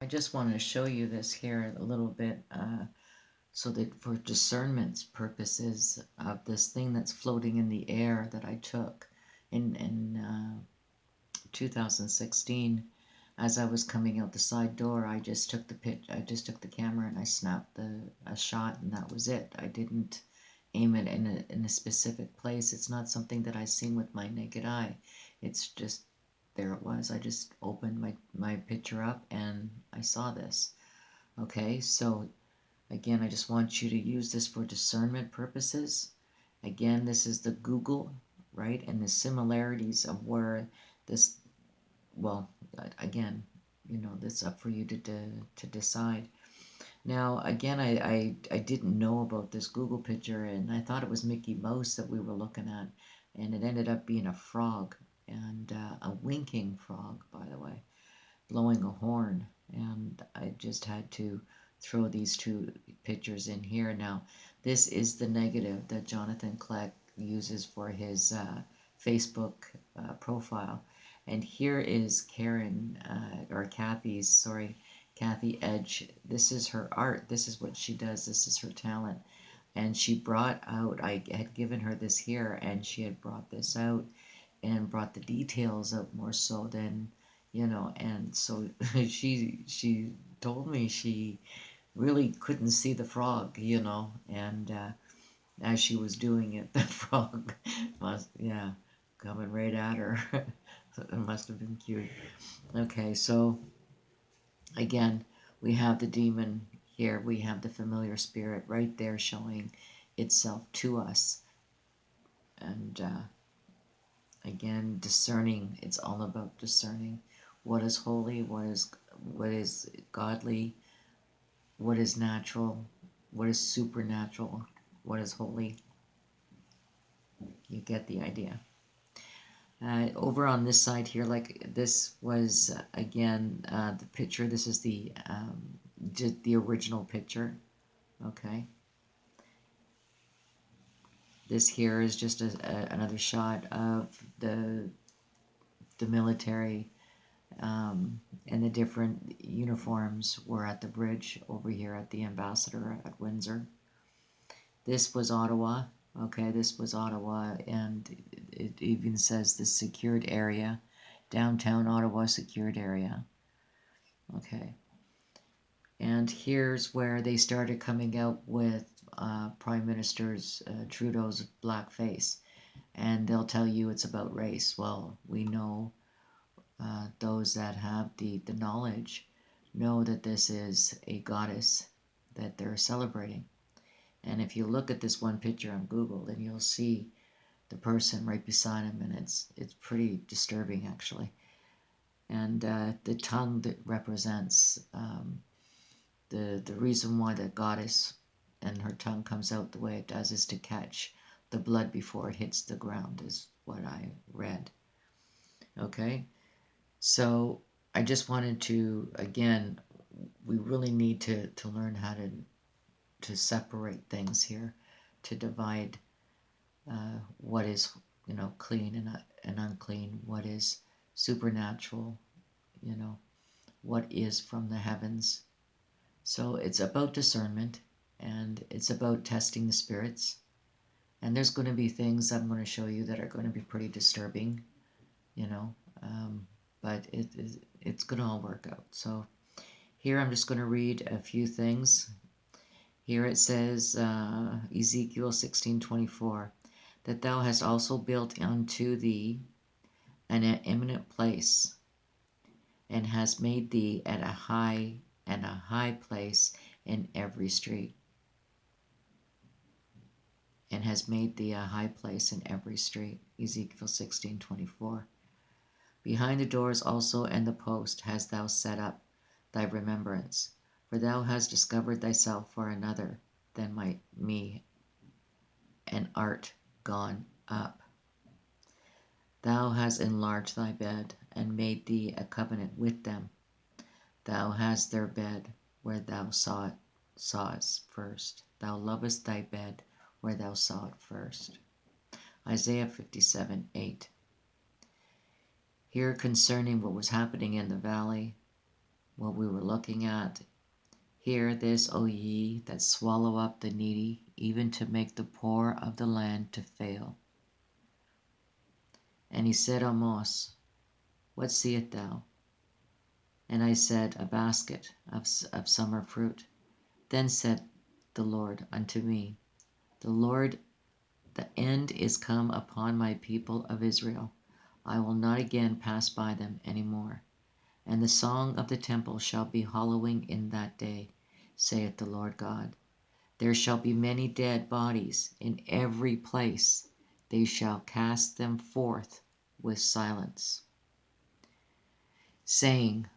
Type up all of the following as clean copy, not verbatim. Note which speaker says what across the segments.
Speaker 1: I just wanted to show you this here a little bit so that for discernment purposes of this thing that's floating in the air that I took in 2016. As I was coming out the side door, I just took the camera and I snapped a shot, and that was it. I didn't aim it in a specific place. It's not something that I seen with my naked eye. It's just there it was. I just opened my picture up and I saw this. Okay, so again, I just want you to use this for discernment purposes. Again, this is the Google, right? And the similarities of where this, well, again, that's up for you to decide. Now, again, I didn't know about this Google picture, and I thought it was Mickey Mouse that we were looking at, and it ended up being a frog, and a winking frog, by the way, blowing a horn, and I just had to throw these two pictures in here. Now, this is the negative that Jonathan Kleck uses for his Facebook profile. And here is Karen, or Kathy's, sorry, Kathy Edge. This is her art. This is what she does. This is her talent. And she brought out, I had given her this here, and she had brought this out and brought the details out more so than, and so she told me she really couldn't see the frog, and as she was doing it, the frog must, yeah, coming right at her. So it must have been cute. Okay, so again, we have the demon here. We have the familiar spirit right there showing itself to us. And again, discerning. It's all about discerning what is holy, what is godly, what is natural, what is supernatural, what is holy. You get the idea. Over on this side here, like this was again the picture. This is the original picture. Okay. This here is just another shot of the military, and the different uniforms were at the bridge over here at the Ambassador at Windsor. This was Ottawa. Okay, this was Ottawa, and it even says the secured area, downtown Ottawa secured area. Okay, and here's where they started coming out with Prime Minister's Trudeau's blackface, and they'll tell you it's about race. Well, we know those that have the knowledge know that this is a goddess that they're celebrating. And if you look at this one picture on Google, then you'll see the person right beside him, and it's pretty disturbing actually. And the tongue that represents the reason why the goddess and her tongue comes out the way it does is to catch the blood before it hits the ground, is what I read. Okay, so I just wanted to, again, we really need to learn how to separate things here, to divide what is, clean and unclean, what is supernatural, what is from the heavens. So it's about discernment, and it's about testing the spirits. And there's going to be things I'm going to show you that are going to be pretty disturbing, but it's going to all work out. So here I'm just going to read a few things. Here it says, Ezekiel 16:24, that thou hast also built unto thee an eminent place, and hast made thee at a high place in every street. And has made thee a high place in every street. Ezekiel 16:24. Behind the doors also and the post hast thou set up thy remembrance, for thou hast discovered thyself for another than me, and art gone up. Thou hast enlarged thy bed, and made thee a covenant with them. Thou hast their bed where thou sawest first. Thou lovest thy bed where thou saw it first. Isaiah 57:8. Here concerning what was happening in the valley, what we were looking at. Hear this, O ye that swallow up the needy, even to make the poor of the land to fail. And he said, Amos, what seest thou? And I said, a basket of summer fruit. Then said the Lord unto me, the end is come upon my people of Israel. I will not again pass by them any more. And the song of the temple shall be hallowing in that day, saith the Lord God. There shall be many dead bodies in every place. They shall cast them forth with silence, saying,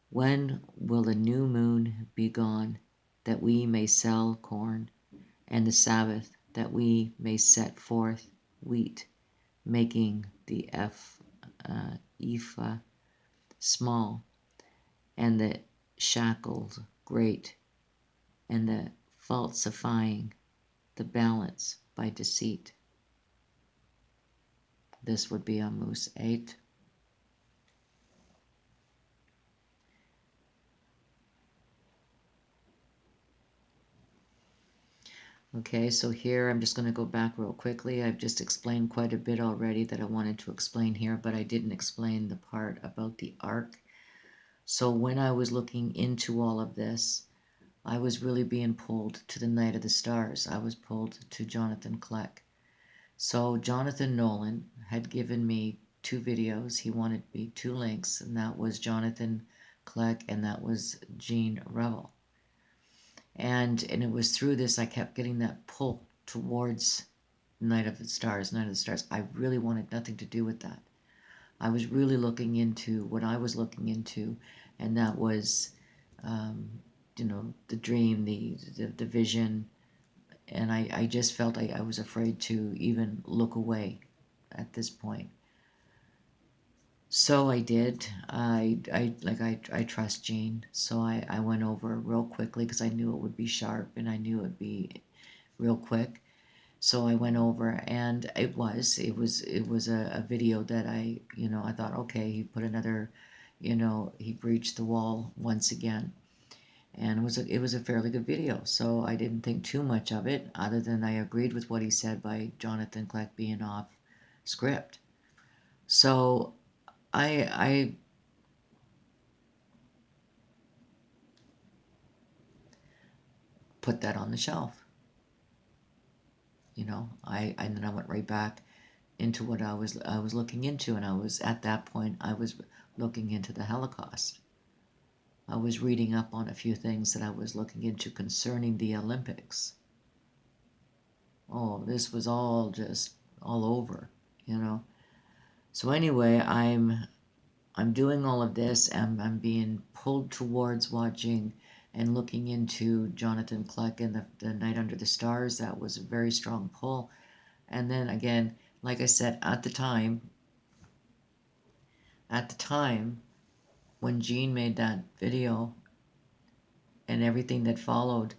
Speaker 1: when will the new moon be gone, that we may sell corn, and the Sabbath, that we may set forth wheat, making the ephah small, and the shekels great, and the falsifying the balance by deceit. This would be Amos 8. Okay, so here I'm just going to go back real quickly. I've just explained quite a bit already that I wanted to explain here, but I didn't explain the part about the ark. So when I was looking into all of this, I was really being pulled to the Night of the Stars. I was pulled to Jonathan Kleck. So Jonathan Nolan had given me 2 videos. He wanted me 2 links, and that was Jonathan Kleck and that was Gene Revel. And it was through this I kept getting that pull towards Night of the Stars, Night of the Stars. I really wanted nothing to do with that. I was really looking into what I was looking into, and that was, the dream, the vision, and I just felt I was afraid to even look away at this point. So I did. I trust Gene. So I went over real quickly because I knew it would be sharp and I knew it would be real quick. So I went over and it was a video that I thought, okay, he put another, he breached the wall once again. And it was a fairly good video. So I didn't think too much of it other than I agreed with what he said by Jonathan Kleck being off script. So I put that on the shelf. And then I went right back into what I was looking into, and I was at that point I was looking into the Holocaust. I was reading up on a few things that I was looking into concerning the Olympics. Oh, this was all just all over, So anyway, I'm doing all of this, and I'm being pulled towards watching and looking into Jonathan Kleck and the Night Under the Stars. That was a very strong pull. And then again, like I said, at the time when Gene made that video and everything that followed,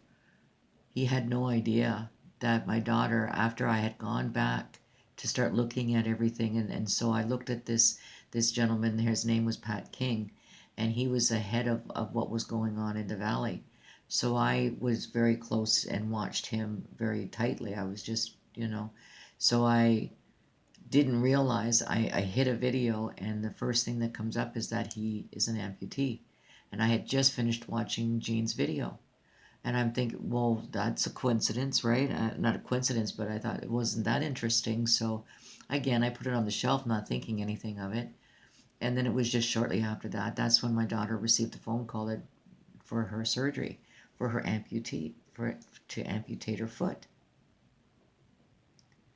Speaker 1: he had no idea that my daughter, after I had gone back to start looking at everything, and so I looked at this gentleman, his name was Pat King, and he was ahead of what was going on in the valley. So I was very close and watched him very tightly. I was just, so I didn't realize I hit a video, and the first thing that comes up is that he is an amputee. And I had just finished watching Gene's video. And I'm thinking, well, that's a coincidence, right? Not a coincidence, but I thought it wasn't that interesting. So again, I put it on the shelf, not thinking anything of it. And then it was just shortly after that. That's when my daughter received a phone call for her surgery, for her to amputate her foot.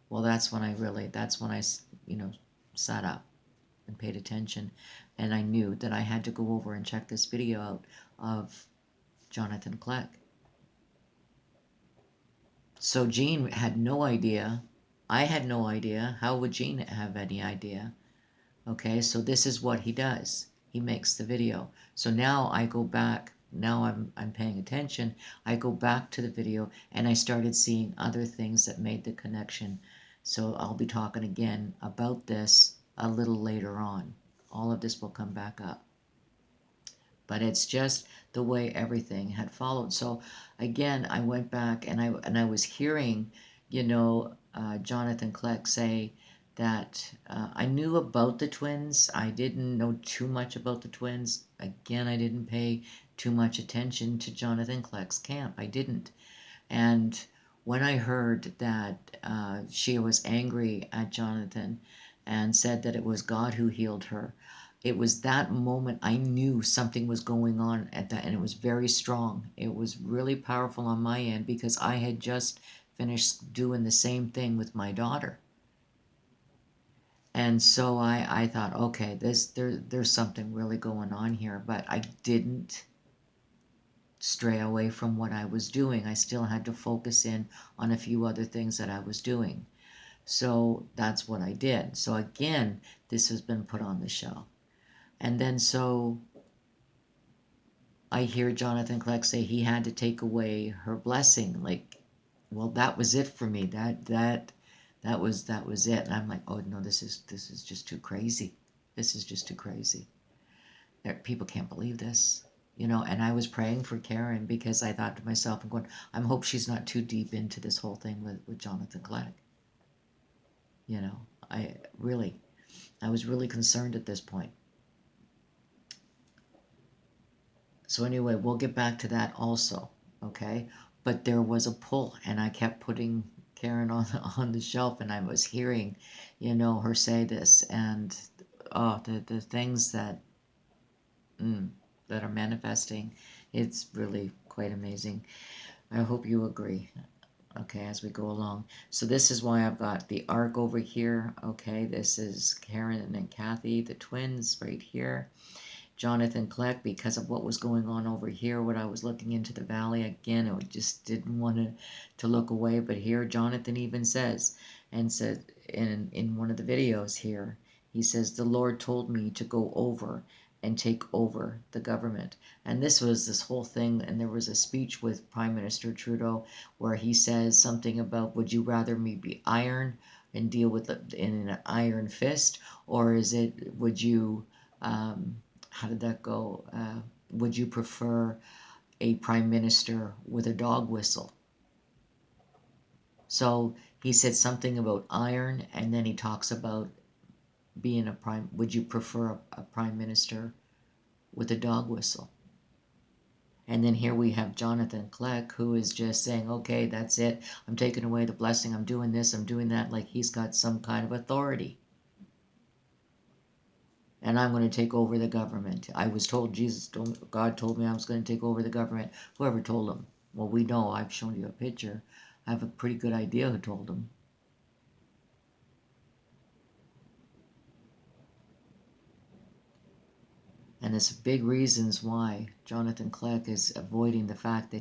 Speaker 1: Well, that's when I sat up and paid attention, and I knew that I had to go over and check this video out of Jonathan Kleck. So Gene had no idea. I had no idea. How would Gene have any idea? Okay, so this is what he does. He makes the video. So now I go back. Now I'm paying attention. I go back to the video and I started seeing other things that made the connection. So I'll be talking again about this a little later on. All of this will come back up. but it's just the way everything had followed. So again, I went back and I was hearing, Jonathan Kleck say that I knew about the twins. I didn't know too much about the twins. Again, I didn't pay too much attention to Jonathan Kleck's camp. I didn't. And when I heard that she was angry at Jonathan and said that it was God who healed her, it was that moment I knew something was going on at that, and it was very strong. It was really powerful on my end because I had just finished doing the same thing with my daughter. And so I thought, okay, there's something really going on here, but I didn't stray away from what I was doing. I still had to focus in on a few other things that I was doing. So that's what I did. So again, this has been put on the shelf. And then so I hear Jonathan Kleck say he had to take away her blessing. Like, well, that was it for me. That was it. And I'm like, oh no, this is just too crazy. This is just too crazy. People can't believe this. And I was praying for Karen because I thought to myself, I'm going, I hope she's not too deep into this whole thing with Jonathan Kleck. You know, I really, I was really concerned at this point. So anyway, we'll get back to that also, okay? But there was a pull, and I kept putting Karen on the shelf, and I was hearing, her say this, and the things that are manifesting, it's really quite amazing. I hope you agree. Okay, as we go along. So this is why I've got the ark over here. Okay, this is Karen and Kathy, the twins, right here. Jonathan Kleck, because of what was going on over here when I was looking into the valley. Again, I just didn't want to look away. But here, Jonathan even says, and said in one of the videos here, he says, the Lord told me to go over and take over the government. And this was this whole thing, and there was a speech with Prime Minister Trudeau where he says something about, would you rather me be iron and deal with it in an iron fist, or would you how did that go? Would you prefer a prime minister with a dog whistle? So he said something about iron, and then he talks about being a prime. Would you prefer a prime minister with a dog whistle? And then here we have Jonathan Kleck, who is just saying, okay, that's it. I'm taking away the blessing. I'm doing this. I'm doing that. Like he's got some kind of authority. And I'm going to take over the government. I was told God told me I was going to take over the government. Whoever told him? Well, we know. I've shown you a picture. I have a pretty good idea who told him. And there's big reasons why Jonathan Kleck is avoiding the fact that